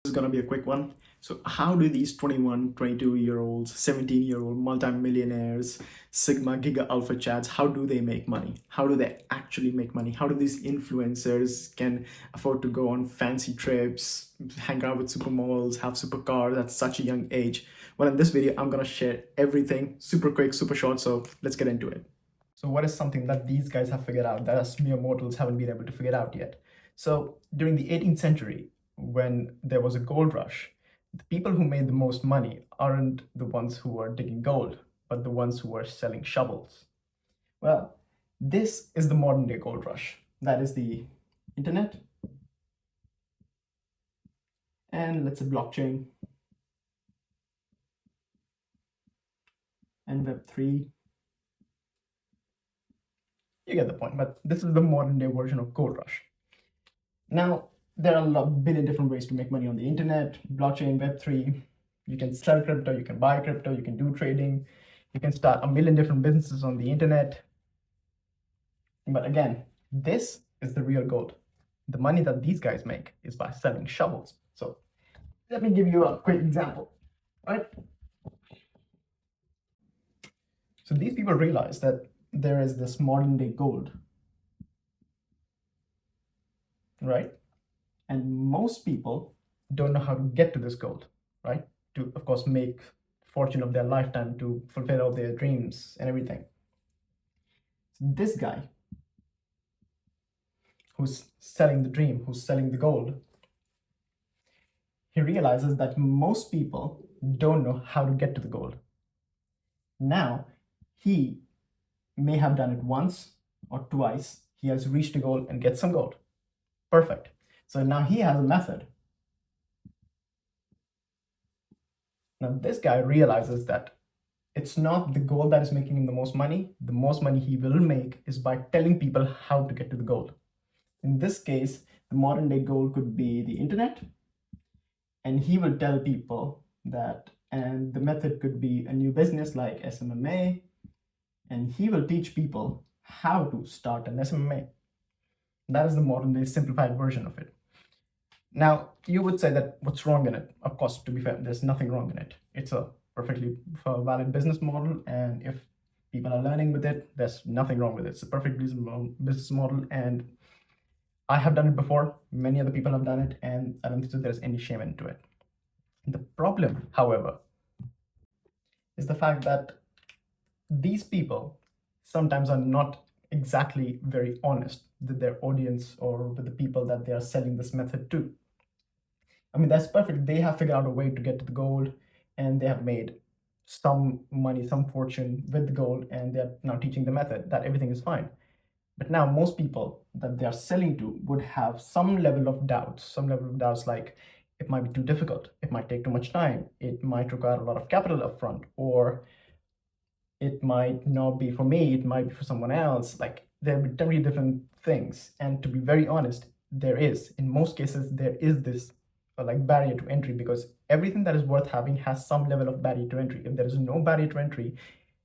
This is going to be a quick one. So how do these 21, 22-year-olds, 17-year-old multimillionaires, Sigma, Giga, Alpha chats, how do they make money? How do they actually make money? How do these influencers can afford to go on fancy trips, hang out with supermodels, have supercars at such a young age? Well, in this video, I'm going to share everything super quick, super short. So let's get into it. So what is something that these guys have figured out that us mere mortals haven't been able to figure out yet? So during the 18th century, when there was a gold rush, the people who made the most money aren't the ones who were digging gold, but the ones who were selling shovels. Well, this is the modern day gold rush. That is the internet, and let's say blockchain, and Web3. You get the point, but this is the modern day version of gold rush. Now, there are a billion different ways to make money on the internet, blockchain, Web3. You can sell crypto, you can buy crypto, you can do trading, you can start a million different businesses on the internet. But again, this is the real gold. The money that these guys make is by selling shovels. So let me give you a quick example, right? So these people realize that there is this modern day gold, right? And most people don't know how to get to this gold, right? To, of course, make fortune of their lifetime, to fulfill all their dreams and everything. So this guy who's selling the dream, who's selling the gold, he realizes that most people don't know how to get to the gold. Now, he may have done it once or twice. He has reached a goal and gets some gold. Perfect. So now he has a method. Now this guy realizes that it's not the goal that is making him the most money. The most money he will make is by telling people how to get to the goal. In this case, the modern day goal could be the internet, and he will tell people that, and the method could be a new business like SMMA, and he will teach people how to start an SMMA. That is the modern day simplified version of it. Now, you would say that what's wrong in it? Of course, to be fair, there's nothing wrong in it. It's a perfectly valid business model, and if people are learning with it, there's nothing wrong with it. It's a perfect business model, and I have done it before. Many other people have done it, and I don't think that there's any shame into it. The problem, however, is the fact that these people sometimes are not exactly very honest with their audience or with the people that they are selling this method to. I mean, that's perfect. They have figured out a way to get to the gold, and they have made some money, some fortune with the gold, and they're now teaching the method that everything is fine. But now most people that they are selling to would have some level of doubts like it might be too difficult, it might take too much time, it might require a lot of capital upfront, or it might not be for me, it might be for someone else. Like there will be 10 different things. And to be very honest, in most cases, there is this like barrier to entry, because everything that is worth having has some level of barrier to entry. If there is no barrier to entry,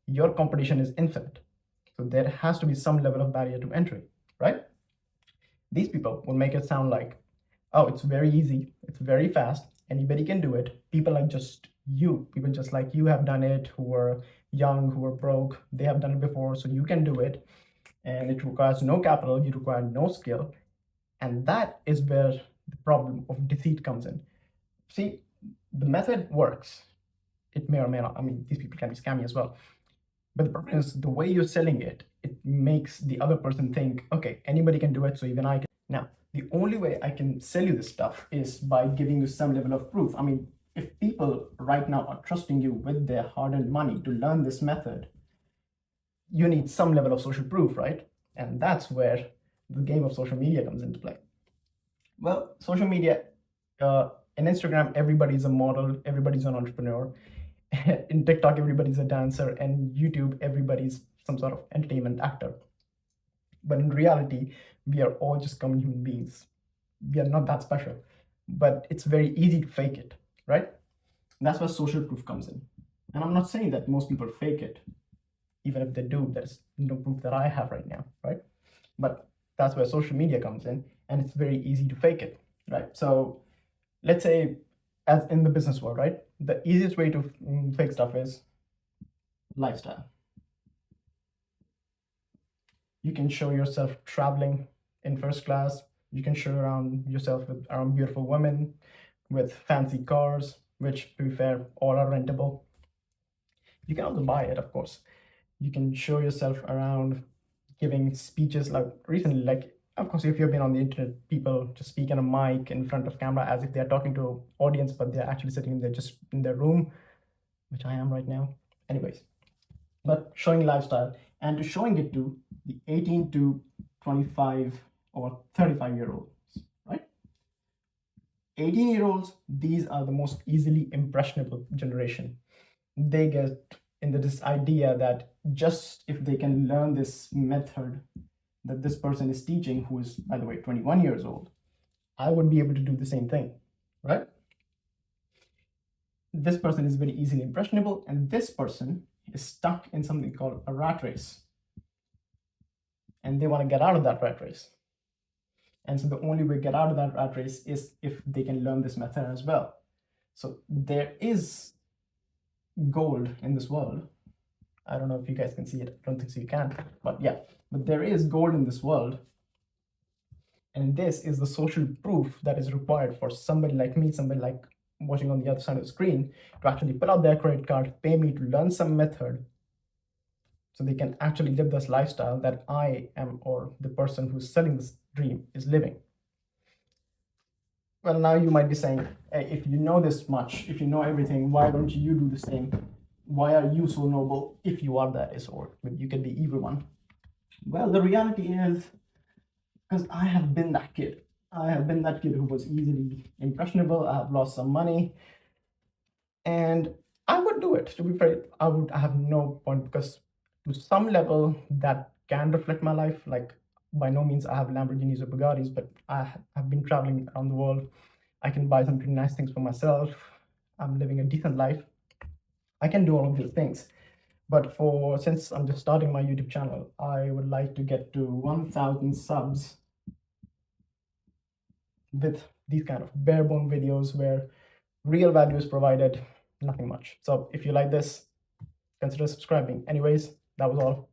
your competition is infinite. So there has to be some level of barrier to entry, right? These people will make it sound like, oh, it's very easy, it's very fast, anybody can do it. People just like you have done it, who are young, who are broke, they have done it before, so you can do it. And it requires no capital, you require no skill. And that is where the problem of deceit comes in. See, the method works. It may or may not. I mean, these people can be scammy as well. But the problem is the way you're selling it, it makes the other person think, okay, anybody can do it, so even I can. Now, the only way I can sell you this stuff is by giving you some level of proof. I mean, if people right now are trusting you with their hard-earned money to learn this method, you need some level of social proof, right? And that's where the game of social media comes into play. Well, social media, in Instagram, everybody's a model, everybody's an entrepreneur. In TikTok, everybody's a dancer, and YouTube, everybody's some sort of entertainment actor. But in reality, we are all just common human beings. We are not that special, but it's very easy to fake it, right? And that's where social proof comes in. And I'm not saying that most people fake it. Even if they do, there's no proof that I have right now, right? But that's where social media comes in, and it's very easy to fake it, right? So let's say as in the business world, right? The easiest way to fake stuff is lifestyle. You can show yourself traveling in first class. You can show around yourself with around beautiful women, with fancy cars, which, to be fair, all are rentable. You can also buy it, of course. You can show yourself around giving speeches, like recently, like, of course, if you've been on the internet, people just speak on a mic in front of camera as if they're talking to an audience, but they're actually sitting there just in their room, which I am right now. Anyways, but showing lifestyle and to showing it to the 18 to 25 or 35-year-olds, right? 18-year-olds, these are the most easily impressionable generation. They get into this idea that just if they can learn this method that this person is teaching, who is, by the way, 21 years old, I would be able to do the same thing, right? This person is very easily impressionable, and this person is stuck in something called a rat race. And they want to get out of that rat race. And so the only way to get out of that rat race is if they can learn this method as well. So there is gold in this world. I don't know if you guys can see it. I don't think so you can. But yeah, but there is gold in this world. And this is the social proof that is required for somebody like me, somebody like watching on the other side of the screen, to actually pull out their credit card, pay me to learn some method so they can actually live this lifestyle that I am, or the person who's selling this dream is living. Well, now you might be saying, hey, if you know this much, if you know everything, why don't you do the same? Why are you so noble if you are that is, or you can be evil one? Well, the reality is, because I have been that kid. I have been that kid who was easily impressionable. I have lost some money, and I would do it. To be fair, I have no point, because to some level that can reflect my life. Like, by no means I have Lamborghinis or Bugattis, but I have been traveling around the world. I can buy some pretty nice things for myself. I'm living a decent life. I can do all of these things. But since I'm just starting my YouTube channel, I would like to get to 1,000 subs with these kind of bare bone videos where real value is provided, nothing much. So if you like this, consider subscribing. Anyways, that was all.